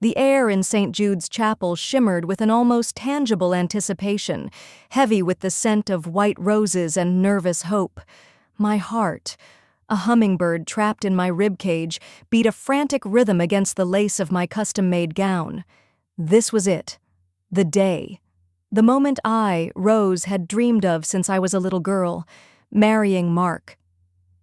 The air in St. Jude's Chapel shimmered with an almost tangible anticipation, heavy with the scent of white roses and nervous hope. My heart, a hummingbird trapped in my ribcage, beat a frantic rhythm against the lace of my custom-made gown. This was it. The day. The moment I, Rose, had dreamed of since I was a little girl, marrying Mark.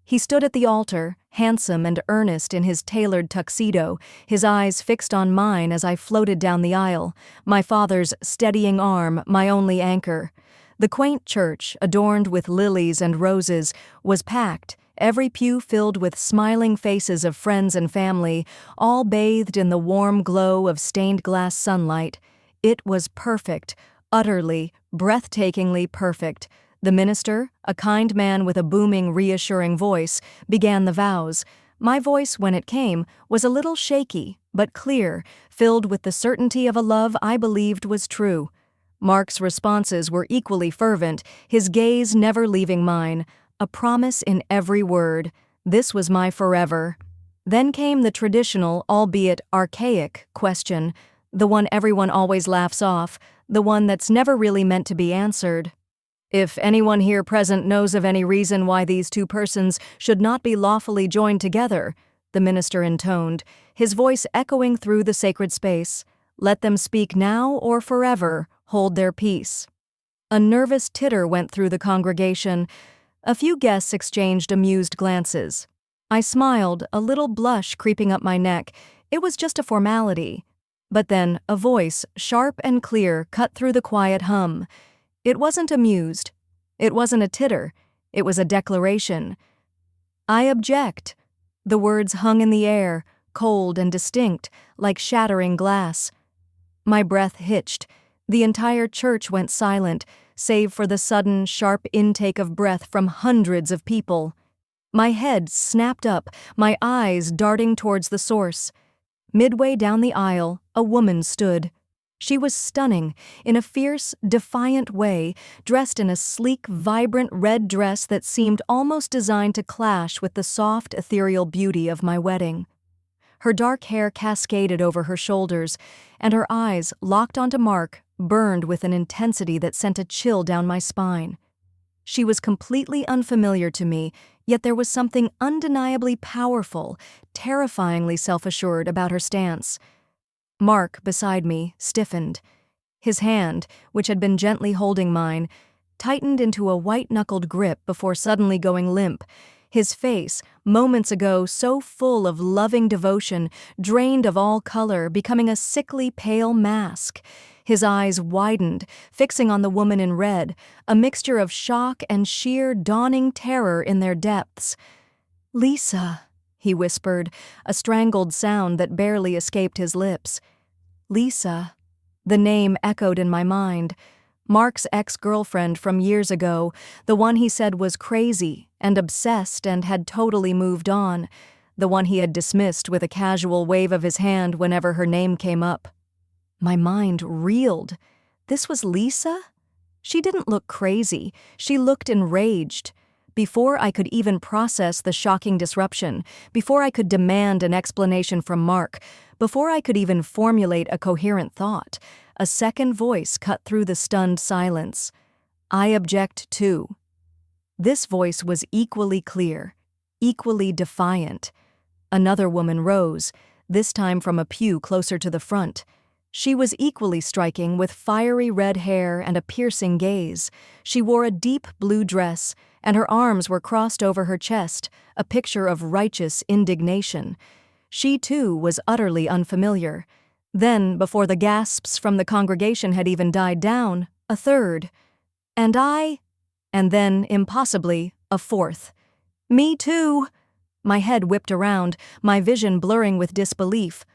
He stood at the altar, handsome and earnest in his tailored tuxedo, his eyes fixed on mine as I floated down the aisle, my father's steadying arm my only anchor. The quaint church, adorned with lilies and roses, was packed, every pew filled with smiling faces of friends and family, all bathed in the warm glow of stained-glass sunlight. It was perfect, utterly, breathtakingly perfect. The minister, a kind man with a booming, reassuring voice, began the vows. My voice, when it came, was a little shaky, but clear, filled with the certainty of a love I believed was true. Mark's responses were equally fervent, his gaze never leaving mine, a promise in every word. This was my forever. Then came the traditional, albeit archaic, question, the one everyone always laughs off, the one that's never really meant to be answered. If anyone here present knows of any reason why these two persons should not be lawfully joined together, the minister intoned, his voice echoing through the sacred space, let them speak now or forever, hold their peace. A nervous titter went through the congregation. A few guests exchanged amused glances. I smiled, a little blush creeping up my neck. It was just a formality. But then, a voice, sharp and clear, cut through the quiet hum. It wasn't amused. It wasn't a titter. It was a declaration. I object. The words hung in the air, cold and distinct, like shattering glass. My breath hitched. The entire church went silent, save for the sudden, sharp intake of breath from hundreds of people. My head snapped up, my eyes darting towards the source. Midway down the aisle, a woman stood. She was stunning, in a fierce, defiant way, dressed in a sleek, vibrant red dress that seemed almost designed to clash with the soft, ethereal beauty of my wedding. Her dark hair cascaded over her shoulders, and her eyes, locked onto Mark, burned with an intensity that sent a chill down my spine. She was completely unfamiliar to me, yet there was something undeniably powerful, terrifyingly self-assured about her stance. Mark, beside me, stiffened. His hand, which had been gently holding mine, tightened into a white-knuckled grip before suddenly going limp. His face, moments ago so full of loving devotion, drained of all color, becoming a sickly pale mask. His eyes widened, fixing on the woman in red, a mixture of shock and sheer dawning terror in their depths. "Lisa," he whispered, a strangled sound that barely escaped his lips. Lisa. The name echoed in my mind. Mark's ex-girlfriend from years ago, the one he said was crazy and obsessed and had totally moved on, the one he had dismissed with a casual wave of his hand whenever her name came up. My mind reeled. This was Lisa? She didn't look crazy. She looked enraged. Before I could even process the shocking disruption, before I could demand an explanation from Mark, before I could even formulate a coherent thought, a second voice cut through the stunned silence. I object too. This voice was equally clear, equally defiant. Another woman rose, this time from a pew closer to the front. She was equally striking, with fiery red hair and a piercing gaze. She wore a deep blue dress, and her arms were crossed over her chest, a picture of righteous indignation. She, too, was utterly unfamiliar. Then, before the gasps from the congregation had even died down, a third. And I? And then, impossibly, a fourth. Me too! My head whipped around, my vision blurring with disbelief.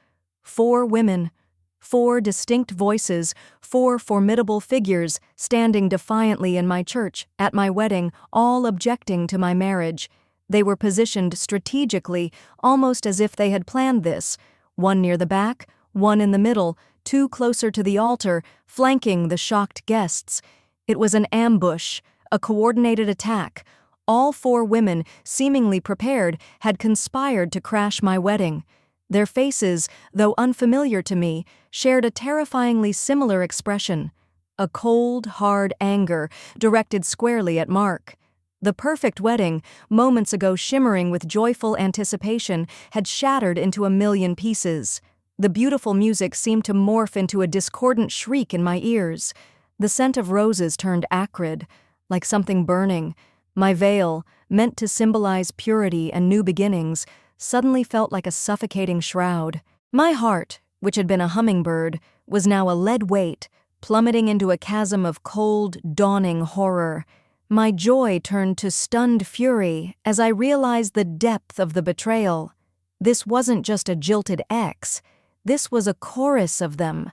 4 women. 4 distinct voices, 4 formidable figures standing defiantly in my church, at my wedding, all objecting to my marriage. They were positioned strategically, almost as if they had planned this. 1 near the back, 1 in the middle, 2 closer to the altar, flanking the shocked guests. It was an ambush, a coordinated attack. All 4 women, seemingly prepared, had conspired to crash my wedding. Their faces, though unfamiliar to me, shared a terrifyingly similar expression, a cold, hard anger directed squarely at Mark. The perfect wedding, moments ago shimmering with joyful anticipation, had shattered into a million pieces. The beautiful music seemed to morph into a discordant shriek in my ears. The scent of roses turned acrid, like something burning. My veil, meant to symbolize purity and new beginnings, suddenly felt like a suffocating shroud. My heart, which had been a hummingbird, was now a lead weight, plummeting into a chasm of cold, dawning horror. My joy turned to stunned fury as I realized the depth of the betrayal. This wasn't just a jilted ex. This was a chorus of them.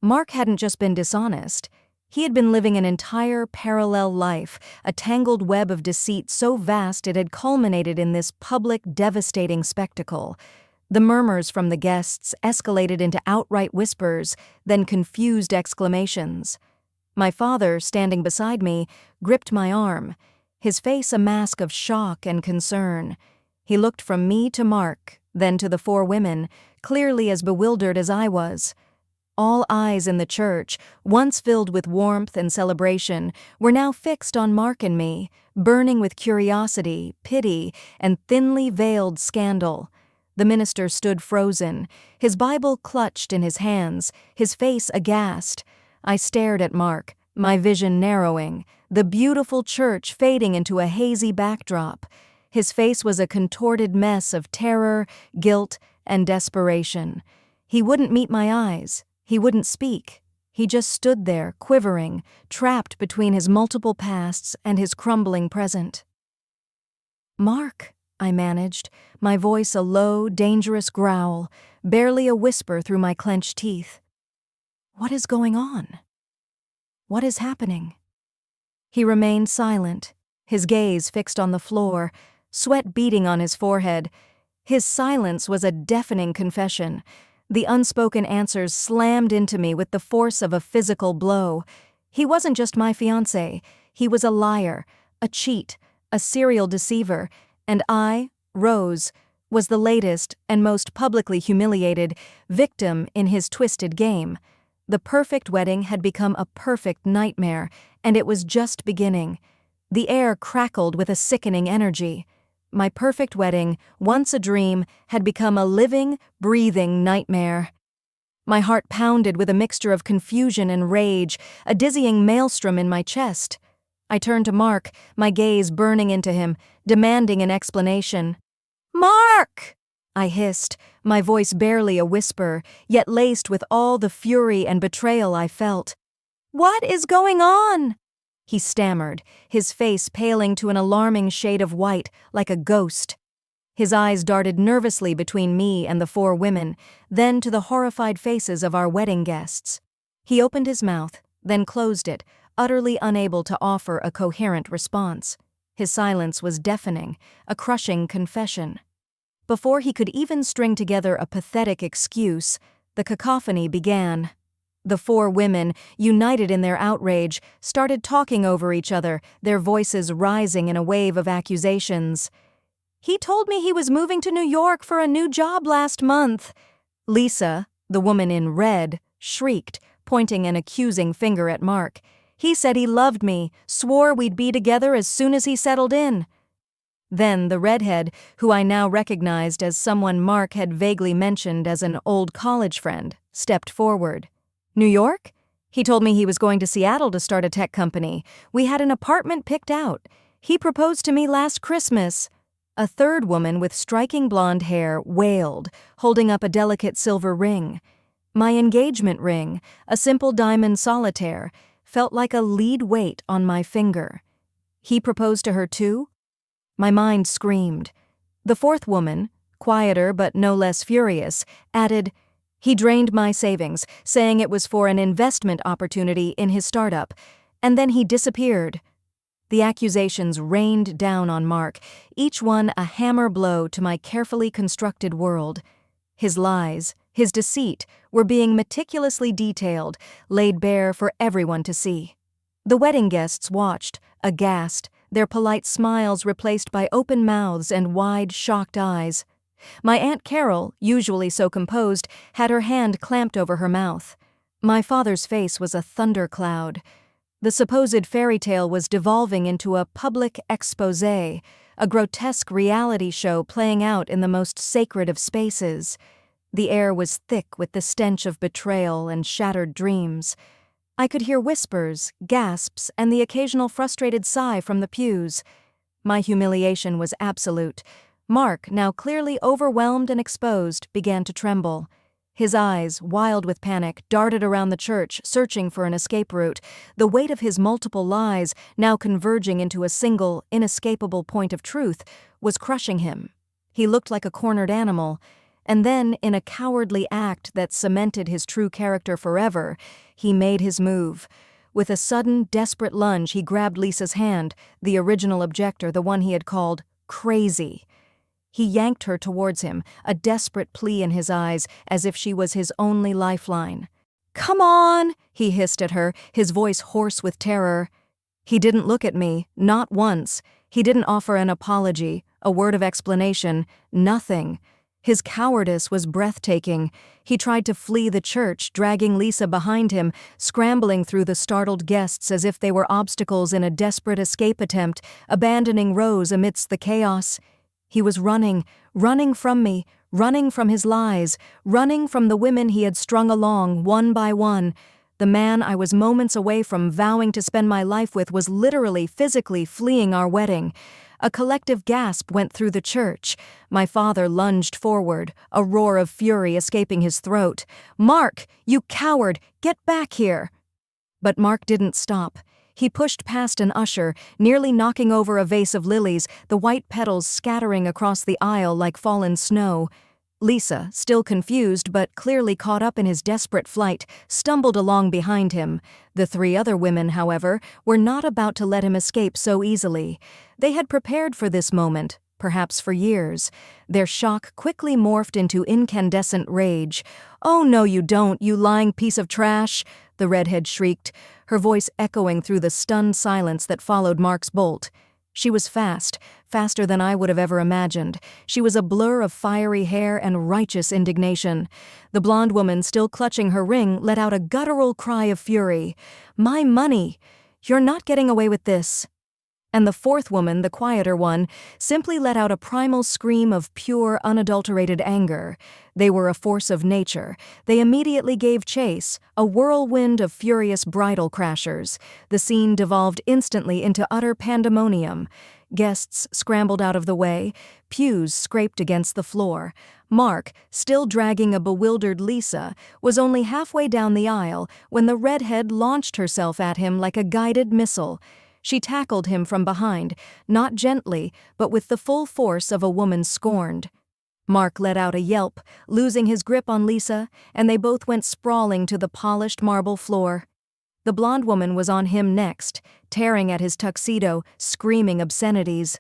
Mark hadn't just been dishonest. He had been living an entire parallel life, a tangled web of deceit so vast it had culminated in this public, devastating spectacle. The murmurs from the guests escalated into outright whispers, then confused exclamations. My father, standing beside me, gripped my arm, his face a mask of shock and concern. He looked from me to Mark, then to the four women, clearly as bewildered as I was. All eyes in the church, once filled with warmth and celebration, were now fixed on Mark and me, burning with curiosity, pity, and thinly veiled scandal. The minister stood frozen, his Bible clutched in his hands, his face aghast. I stared at Mark, my vision narrowing, the beautiful church fading into a hazy backdrop. His face was a contorted mess of terror, guilt, and desperation. He wouldn't meet my eyes. He wouldn't speak. He just stood there, quivering, trapped between his multiple pasts and his crumbling present. "Mark," I managed, my voice a low, dangerous growl, barely a whisper through my clenched teeth. "What is going on? What is happening?" He remained silent, his gaze fixed on the floor, sweat beading on his forehead. His silence was a deafening confession. The unspoken answers slammed into me with the force of a physical blow. He wasn't just my fiancé. He was a liar, a cheat, a serial deceiver, and I, Rose, was the latest and most publicly humiliated victim in his twisted game. The perfect wedding had become a perfect nightmare, and it was just beginning. The air crackled with a sickening energy. My perfect wedding, once a dream, had become a living, breathing nightmare. My heart pounded with a mixture of confusion and rage, a dizzying maelstrom in my chest. I turned to Mark, my gaze burning into him, demanding an explanation. "Mark!" I hissed, my voice barely a whisper, yet laced with all the fury and betrayal I felt. "What is going on?" He stammered, his face paling to an alarming shade of white, like a ghost. His eyes darted nervously between me and the four women, then to the horrified faces of our wedding guests. He opened his mouth, then closed it, utterly unable to offer a coherent response. His silence was deafening, a crushing confession. Before he could even string together a pathetic excuse, the cacophony began. The four women, united in their outrage, started talking over each other, their voices rising in a wave of accusations. "He told me he was moving to New York for a new job last month." Lisa, the woman in red, shrieked, pointing an accusing finger at Mark. "He said he loved me, swore we'd be together as soon as he settled in." Then the redhead, who I now recognized as someone Mark had vaguely mentioned as an old college friend, stepped forward. "New York? He told me he was going to Seattle to start a tech company. We had an apartment picked out. He proposed to me last Christmas." A third woman with striking blonde hair wailed, holding up a delicate silver ring. My engagement ring, a simple diamond solitaire, felt like a lead weight on my finger. He proposed to her too? My mind screamed. The fourth woman, quieter but no less furious, added, "He drained my savings, saying it was for an investment opportunity in his startup, and then he disappeared." The accusations rained down on Mark, each one a hammer blow to my carefully constructed world. His lies, his deceit, were being meticulously detailed, laid bare for everyone to see. The wedding guests watched, aghast, their polite smiles replaced by open mouths and wide, shocked eyes. My Aunt Carol, usually so composed, had her hand clamped over her mouth. My father's face was a thundercloud. The supposed fairy tale was devolving into a public exposé, a grotesque reality show playing out in the most sacred of spaces. The air was thick with the stench of betrayal and shattered dreams. I could hear whispers, gasps, and the occasional frustrated sigh from the pews. My humiliation was absolute. Mark, now clearly overwhelmed and exposed, began to tremble. His eyes, wild with panic, darted around the church, searching for an escape route. The weight of his multiple lies, now converging into a single, inescapable point of truth, was crushing him. He looked like a cornered animal. And then, in a cowardly act that cemented his true character forever, he made his move. With a sudden, desperate lunge, he grabbed Lisa's hand, the original objector, the one he had called crazy. He yanked her towards him, a desperate plea in his eyes, as if she was his only lifeline. "Come on!" he hissed at her, his voice hoarse with terror. He didn't look at me, not once. He didn't offer an apology, a word of explanation, nothing. His cowardice was breathtaking. He tried to flee the church, dragging Lisa behind him, scrambling through the startled guests as if they were obstacles in a desperate escape attempt, abandoning Rose amidst the chaos. He was running from me, running from his lies, running from the women he had strung along, one by one. The man I was moments away from vowing to spend my life with was literally, physically fleeing our wedding. A collective gasp went through the church. My father lunged forward, a roar of fury escaping his throat. "Mark, you coward, get back here!" But Mark didn't stop. He pushed past an usher, nearly knocking over a vase of lilies, the white petals scattering across the aisle like fallen snow. Lisa, still confused but clearly caught up in his desperate flight, stumbled along behind him. The three other women, however, were not about to let him escape so easily. They had prepared for this moment, perhaps for years. Their shock quickly morphed into incandescent rage. "Oh, no you don't, you lying piece of trash!" the redhead shrieked, her voice echoing through the stunned silence that followed Mark's bolt. She was fast, faster than I would have ever imagined. She was a blur of fiery hair and righteous indignation. The blonde woman, still clutching her ring, let out a guttural cry of fury. "My money! You're not getting away with this!" And the fourth woman, the quieter one, simply let out a primal scream of pure, unadulterated anger. They were a force of nature. They immediately gave chase, a whirlwind of furious bridal crashers. The scene devolved instantly into utter pandemonium. Guests scrambled out of the way, pews scraped against the floor. Mark, still dragging a bewildered Lisa, was only halfway down the aisle when the redhead launched herself at him like a guided missile. She tackled him from behind, not gently, but with the full force of a woman scorned. Mark let out a yelp, losing his grip on Lisa, and they both went sprawling to the polished marble floor. The blonde woman was on him next, tearing at his tuxedo, screaming obscenities.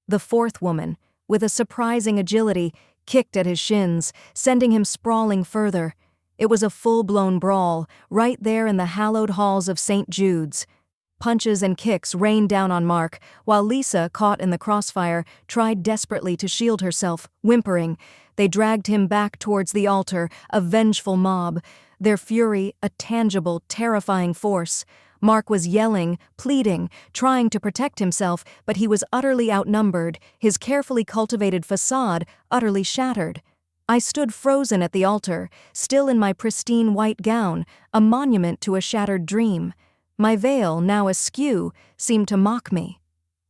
The fourth woman, with a surprising agility, kicked at his shins, sending him sprawling further. It was a full-blown brawl, right there in the hallowed halls of St. Jude's. Punches and kicks rained down on Mark, while Lisa, caught in the crossfire, tried desperately to shield herself, whimpering. They dragged him back towards the altar, a vengeful mob. Their fury, a tangible, terrifying force. Mark was yelling, pleading, trying to protect himself, but he was utterly outnumbered, his carefully cultivated facade utterly shattered. I stood frozen at the altar, still in my pristine white gown, a monument to a shattered dream. My veil, now askew, seemed to mock me.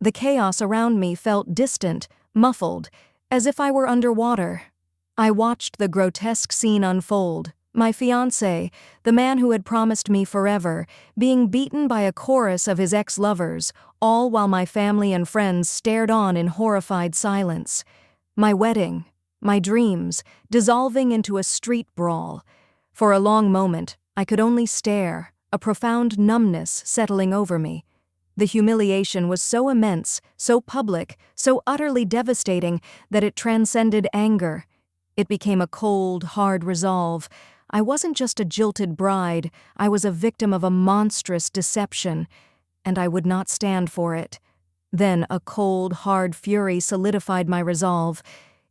The chaos around me felt distant, muffled, as if I were underwater. I watched the grotesque scene unfold. My fiancé, the man who had promised me forever, being beaten by a chorus of his ex-lovers, all while my family and friends stared on in horrified silence. My wedding, my dreams, dissolving into a street brawl. For a long moment, I could only stare, a profound numbness settling over me. The humiliation was so immense, so public, so utterly devastating that it transcended anger. It became a cold, hard resolve. I wasn't just a jilted bride, I was a victim of a monstrous deception, and I would not stand for it. Then a cold, hard fury solidified my resolve.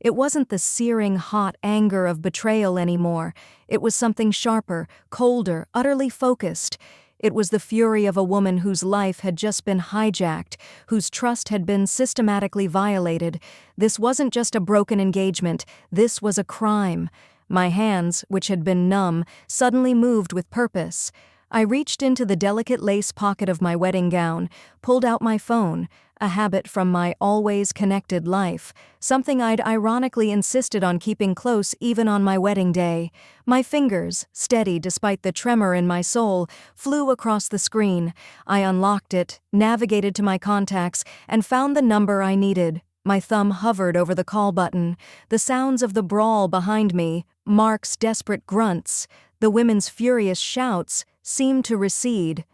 It wasn't the searing hot anger of betrayal anymore. It was something sharper, colder, utterly focused. It was the fury of a woman whose life had just been hijacked, whose trust had been systematically violated. This wasn't just a broken engagement, this was a crime. My hands, which had been numb, suddenly moved with purpose. I reached into the delicate lace pocket of my wedding gown, pulled out my phone, a habit from my always connected life, something I'd ironically insisted on keeping close even on my wedding day. My fingers, steady despite the tremor in my soul, flew across the screen. I unlocked it, navigated to my contacts, and found the number I needed. My thumb hovered over the call button. The sounds of the brawl behind me, Mark's desperate grunts, the women's furious shouts, seemed to recede.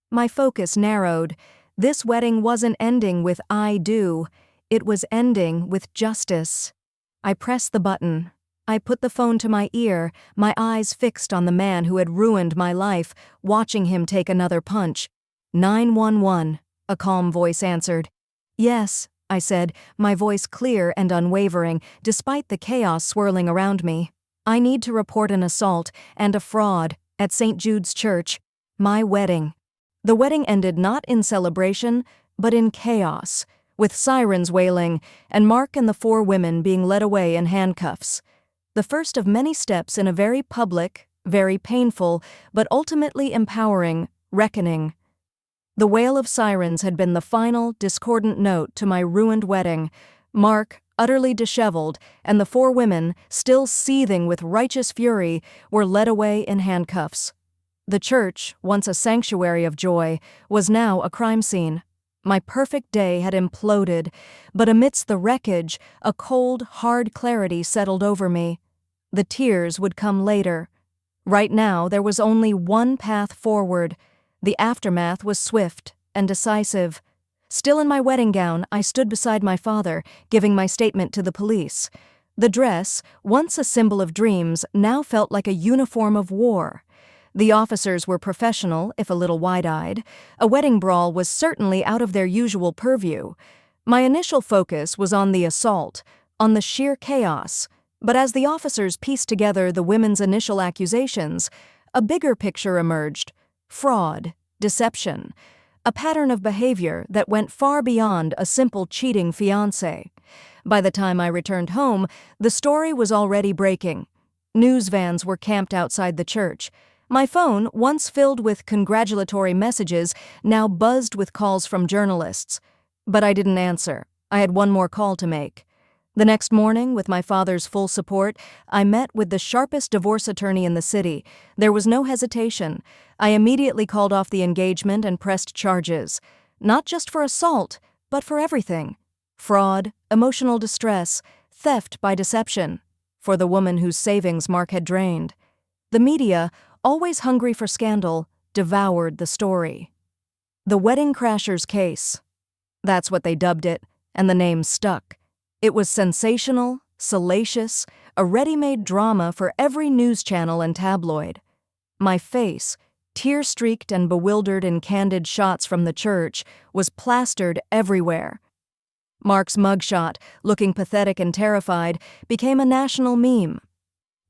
My focus narrowed. This wedding wasn't ending with "I do," it was ending with justice. I pressed the button. I put the phone to my ear, my eyes fixed on the man who had ruined my life, watching him take another punch. 911, a calm voice answered. "Yes," I said, my voice clear and unwavering, despite the chaos swirling around me. "I need to report an assault and a fraud at St. Jude's Church. My wedding." The wedding ended not in celebration, but in chaos, with sirens wailing and Mark and the 4 women being led away in handcuffs. The first of many steps in a very public, very painful, but ultimately empowering reckoning. The wail of sirens had been the final, discordant note to my ruined wedding. Mark, utterly disheveled, and the 4 women, still seething with righteous fury, were led away in handcuffs. The church, once a sanctuary of joy, was now a crime scene. My perfect day had imploded, but amidst the wreckage, a cold, hard clarity settled over me. The tears would come later. Right now, there was only one path forward. The aftermath was swift and decisive. Still in my wedding gown, I stood beside my father, giving my statement to the police. The dress, once a symbol of dreams, now felt like a uniform of war. The officers were professional, if a little wide-eyed. A wedding brawl was certainly out of their usual purview. My initial focus was on the assault, on the sheer chaos. But as the officers pieced together the women's initial accusations, a bigger picture emerged: fraud, deception, a pattern of behavior that went far beyond a simple cheating fiancé. By the time I returned home, the story was already breaking. News vans were camped outside the church. My phone, once filled with congratulatory messages, now buzzed with calls from journalists. But I didn't answer. I had one more call to make. The next morning, with my father's full support, I met with the sharpest divorce attorney in the city. There was no hesitation. I immediately called off the engagement and pressed charges. Not just for assault, but for everything. Fraud, emotional distress, theft by deception. For the woman whose savings Mark had drained. The media, always hungry for scandal, devoured the story. The Wedding Crashers Case. That's what they dubbed it, and the name stuck. It was sensational, salacious, a ready-made drama for every news channel and tabloid. My face, tear-streaked and bewildered in candid shots from the church, was plastered everywhere. Mark's mugshot, looking pathetic and terrified, became a national meme.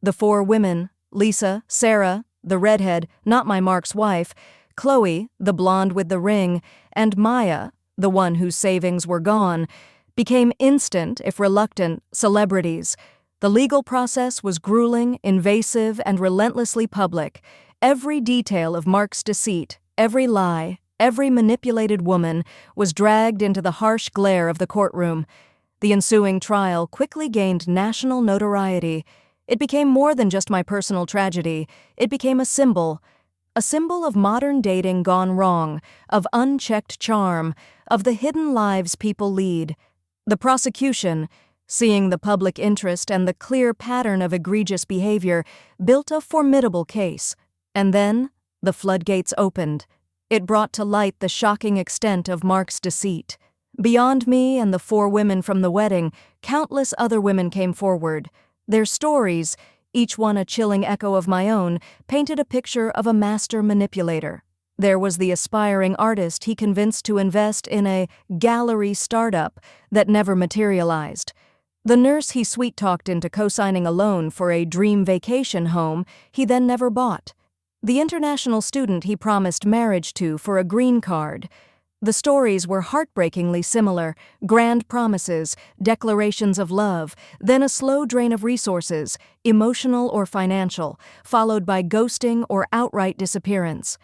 The 4 women, Lisa, Sarah, the redhead, not my Mark's wife, Chloe, the blonde with the ring, and Maya, the one whose savings were gone, became instant, if reluctant, celebrities. The legal process was grueling, invasive, and relentlessly public. Every detail of Mark's deceit, every lie, every manipulated woman was dragged into the harsh glare of the courtroom. The ensuing trial quickly gained national notoriety. It became more than just my personal tragedy. It became a symbol of modern dating gone wrong, of unchecked charm, of the hidden lives people lead. The prosecution, seeing the public interest and the clear pattern of egregious behavior, built a formidable case. And then, the floodgates opened. It brought to light the shocking extent of Mark's deceit. Beyond me and the 4 women from the wedding, countless other women came forward. Their stories, each one a chilling echo of my own, painted a picture of a master manipulator. There was the aspiring artist he convinced to invest in a gallery startup that never materialized. The nurse he sweet-talked into co-signing a loan for a dream vacation home he then never bought. The international student he promised marriage to for a green card. The stories were heartbreakingly similar: grand promises, declarations of love, then a slow drain of resources, emotional or financial, followed by ghosting or outright disappearance.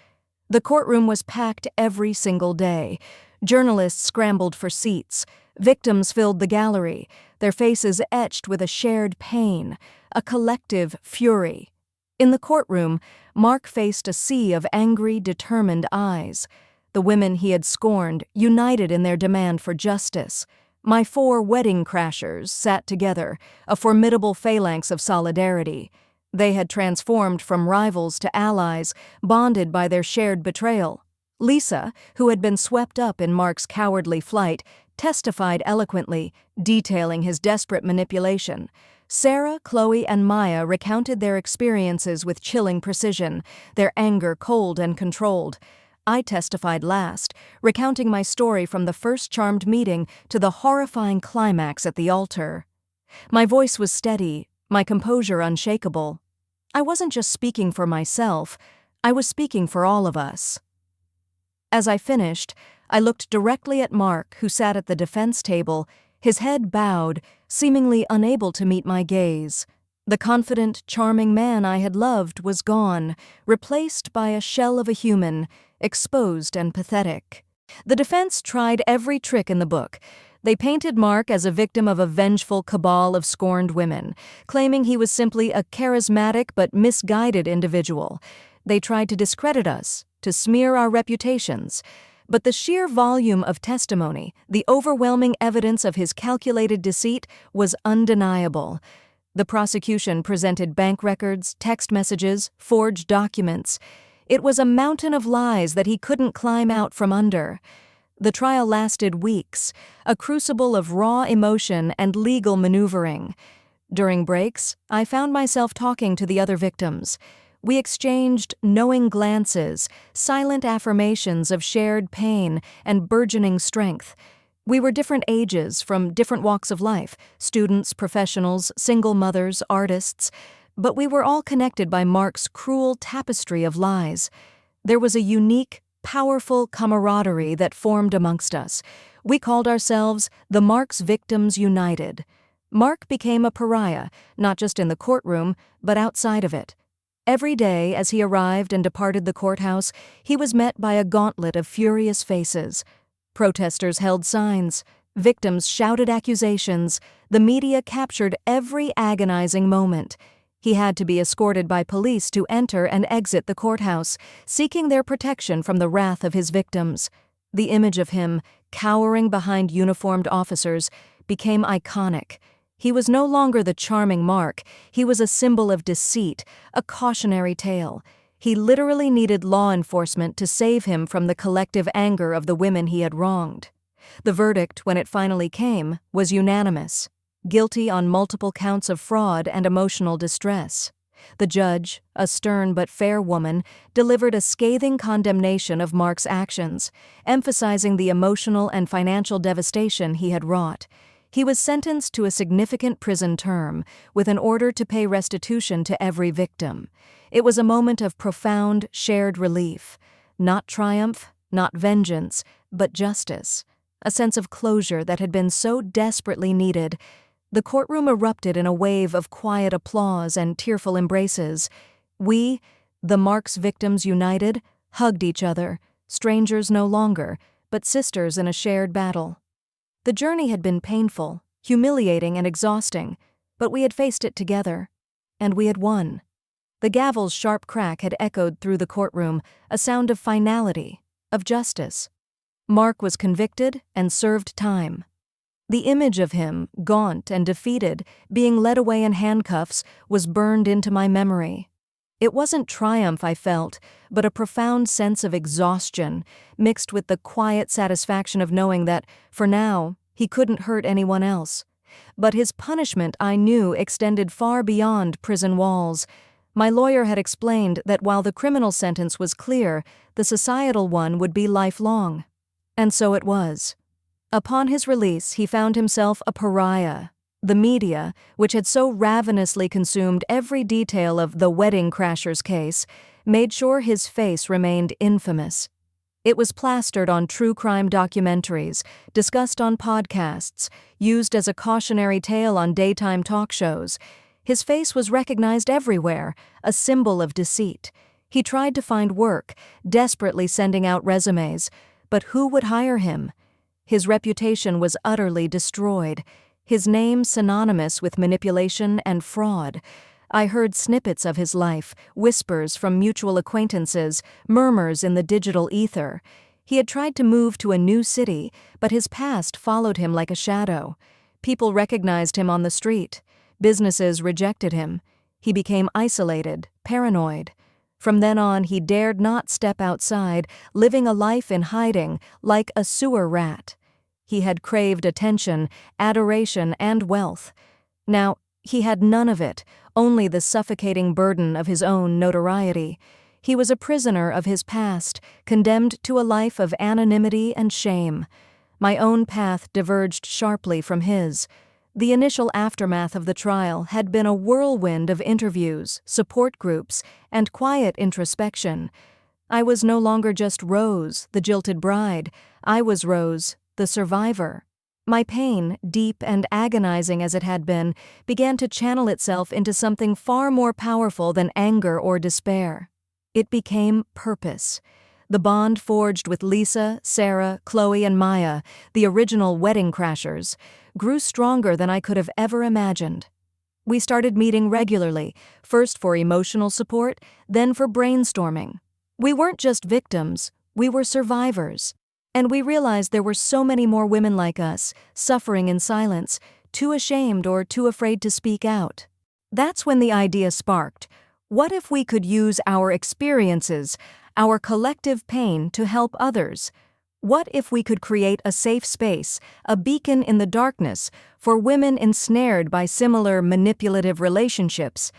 The courtroom was packed every single day. Journalists scrambled for seats. Victims filled the gallery, their faces etched with a shared pain, a collective fury. In the courtroom, Mark faced a sea of angry, determined eyes. The women he had scorned, united in their demand for justice. My 4 wedding crashers sat together, a formidable phalanx of solidarity. They had transformed from rivals to allies, bonded by their shared betrayal. Lisa, who had been swept up in Mark's cowardly flight, testified eloquently, detailing his desperate manipulation. Sarah, Chloe, and Maya recounted their experiences with chilling precision, their anger cold and controlled. I testified last, recounting my story from the first charmed meeting to the horrifying climax at the altar. My voice was steady, my composure unshakable. I wasn't just speaking for myself, I was speaking for all of us. As I finished, I looked directly at Mark, who sat at the defense table, his head bowed, seemingly unable to meet my gaze. The confident, charming man I had loved was gone, replaced by a shell of a human, exposed and pathetic. The defense tried every trick in the book. They painted Mark as a victim of a vengeful cabal of scorned women, claiming he was simply a charismatic but misguided individual. They tried to discredit us, to smear our reputations. But the sheer volume of testimony, the overwhelming evidence of his calculated deceit, was undeniable. The prosecution presented bank records, text messages, forged documents. It was a mountain of lies that he couldn't climb out from under. The trial lasted weeks, a crucible of raw emotion and legal maneuvering. During breaks, I found myself talking to the other victims. We exchanged knowing glances, silent affirmations of shared pain and burgeoning strength. We were different ages, from different walks of life, students, professionals, single mothers, artists, but we were all connected by Mark's cruel tapestry of lies. There was a unique, powerful camaraderie that formed amongst us. We called ourselves the Mark's Victims United. Mark became a pariah, not just in the courtroom, but outside of it. Every day, as he arrived and departed the courthouse, he was met by a gauntlet of furious faces. Protesters held signs. Victims shouted accusations. The media captured every agonizing moment. He had to be escorted by police to enter and exit the courthouse, seeking their protection from the wrath of his victims. The image of him, cowering behind uniformed officers, became iconic. He was no longer the charming Mark. He was a symbol of deceit, a cautionary tale. He literally needed law enforcement to save him from the collective anger of the women he had wronged. The verdict, when it finally came, was unanimous. Guilty on multiple counts of fraud and emotional distress. The judge, a stern but fair woman, delivered a scathing condemnation of Mark's actions, emphasizing the emotional and financial devastation he had wrought. He was sentenced to a significant prison term, with an order to pay restitution to every victim. It was a moment of profound, shared relief. Not triumph, not vengeance, but justice. A sense of closure that had been so desperately needed. The courtroom erupted in a wave of quiet applause and tearful embraces. We, the Mark's Victims United, hugged each other, strangers no longer, but sisters in a shared battle. The journey had been painful, humiliating, and exhausting, but we had faced it together, and we had won. The gavel's sharp crack had echoed through the courtroom, a sound of finality, of justice. Mark was convicted and served time. The image of him, gaunt and defeated, being led away in handcuffs, was burned into my memory. It wasn't triumph I felt, but a profound sense of exhaustion, mixed with the quiet satisfaction of knowing that, for now, he couldn't hurt anyone else. But his punishment, I knew, extended far beyond prison walls. My lawyer had explained that while the criminal sentence was clear, the societal one would be lifelong. And so it was. Upon his release, he found himself a pariah, The media, which had so ravenously consumed every detail of the Wedding Crashers case, made sure his face remained infamous. It was plastered on true crime documentaries, discussed on podcasts, used as a cautionary tale on daytime talk shows. His face was recognized everywhere, a symbol of deceit. He tried to find work, desperately sending out resumes, but who would hire him? His reputation was utterly destroyed, his name synonymous with manipulation and fraud. I heard snippets of his life, whispers from mutual acquaintances, murmurs in the digital ether. He had tried to move to a new city, but his past followed him like a shadow. People recognized him on the street. Businesses rejected him. He became isolated, paranoid. From then on, he dared not step outside, living a life in hiding, like a sewer rat. He had craved attention, adoration, and wealth. Now, he had none of it, only the suffocating burden of his own notoriety. He was a prisoner of his past, condemned to a life of anonymity and shame. My own path diverged sharply from his. The initial aftermath of the trial had been a whirlwind of interviews, support groups, and quiet introspection. I was no longer just Rose, the jilted bride. I was Rose, the survivor. My pain, deep and agonizing as it had been, began to channel itself into something far more powerful than anger or despair. It became purpose. The bond forged with Lisa, Sarah, Chloe, and Maya, the original Wedding Crashers, grew stronger than I could have ever imagined. We started meeting regularly, first for emotional support, then for brainstorming. We weren't just victims, we were survivors. And we realized there were so many more women like us, suffering in silence, too ashamed or too afraid to speak out. That's when the idea sparked. What if we could use our experiences, our collective pain, to help others? What if we could create a safe space, a beacon in the darkness, for women ensnared by similar manipulative relationships?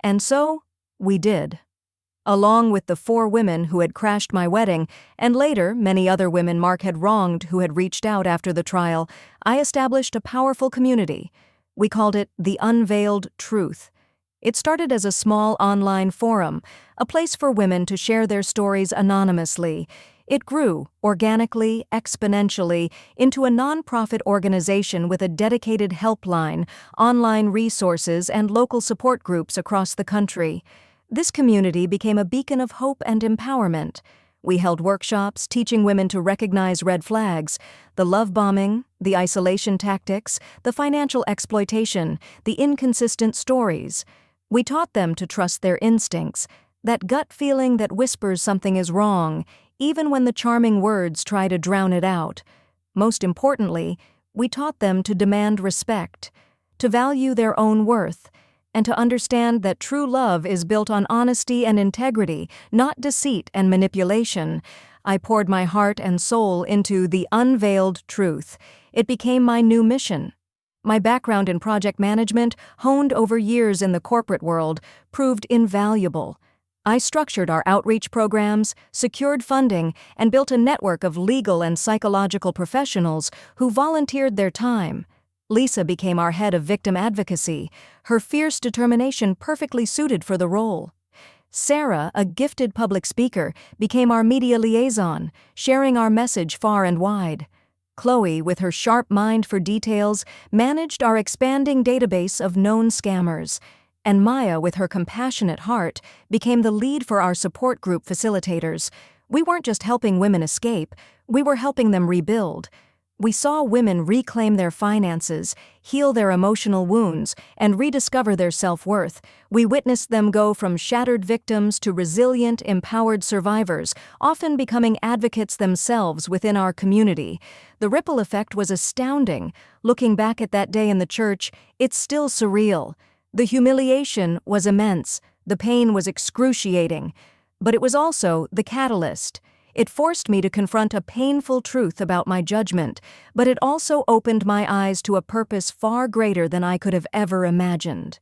And so, we did. Along with the 4 women who had crashed my wedding, and later many other women Mark had wronged who had reached out after the trial, I established a powerful community. We called it the Unveiled Truth. It started as a small online forum, a place for women to share their stories anonymously. It grew, organically, exponentially, into a nonprofit organization with a dedicated helpline, online resources, and local support groups across the country. This community became a beacon of hope and empowerment. We held workshops teaching women to recognize red flags, the love bombing, the isolation tactics, the financial exploitation, the inconsistent stories. We taught them to trust their instincts, that gut feeling that whispers something is wrong, even when the charming words try to drown it out. Most importantly, we taught them to demand respect, to value their own worth, and to understand that true love is built on honesty and integrity, not deceit and manipulation. I poured my heart and soul into the Unveiled Truth. It became my new mission. My background in project management, honed over years in the corporate world, proved invaluable. I structured our outreach programs, secured funding, and built a network of legal and psychological professionals who volunteered their time. Lisa became our head of victim advocacy, her fierce determination perfectly suited for the role. Sarah, a gifted public speaker, became our media liaison, sharing our message far and wide. Chloe, with her sharp mind for details, managed our expanding database of known scammers. And Maya, with her compassionate heart, became the lead for our support group facilitators. We weren't just helping women escape, we were helping them rebuild. We saw women reclaim their finances, heal their emotional wounds, and rediscover their self-worth. We witnessed them go from shattered victims to resilient, empowered survivors, often becoming advocates themselves within our community. The ripple effect was astounding. Looking back at that day in the church, it's still surreal. The humiliation was immense. The pain was excruciating. But it was also the catalyst. It forced me to confront a painful truth about my judgment, but it also opened my eyes to a purpose far greater than I could have ever imagined.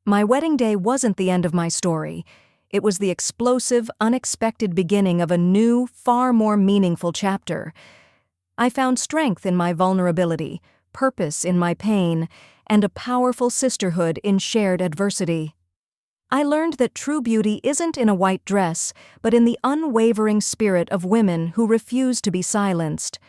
My wedding day wasn't the end of my story. It was the explosive, unexpected beginning of a new, far more meaningful chapter. I found strength in my vulnerability, purpose in my pain, and a powerful sisterhood in shared adversity. I learned that true beauty isn't in a white dress, but in the unwavering spirit of women who refuse to be silenced.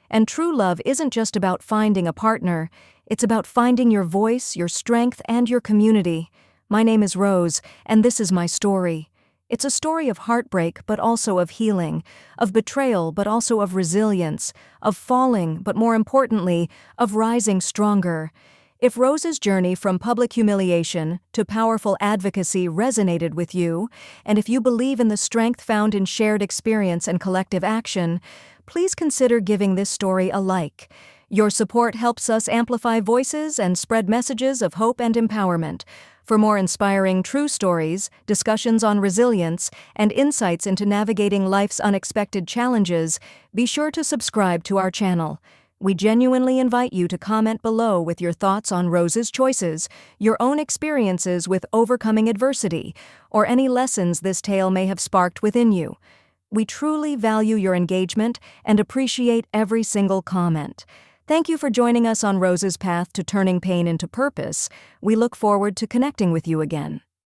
And true love isn't just about finding a partner, it's about finding your voice, your strength, and your community. My name is Rose, and this is my story. It's a story of heartbreak, but also of healing, of betrayal, but also of resilience, of falling, but more importantly, of rising stronger. If Rose's journey from public humiliation to powerful advocacy resonated with you, and if you believe in the strength found in shared experience and collective action, please consider giving this story a like. Your support helps us amplify voices and spread messages of hope and empowerment. For more inspiring true stories, discussions on resilience, and insights into navigating life's unexpected challenges, be sure to subscribe to our channel. We genuinely invite you to comment below with your thoughts on Rose's choices, your own experiences with overcoming adversity, or any lessons this tale may have sparked within you. We truly value your engagement and appreciate every single comment. Thank you for joining us on Rose's path to turning pain into purpose. We look forward to connecting with you again.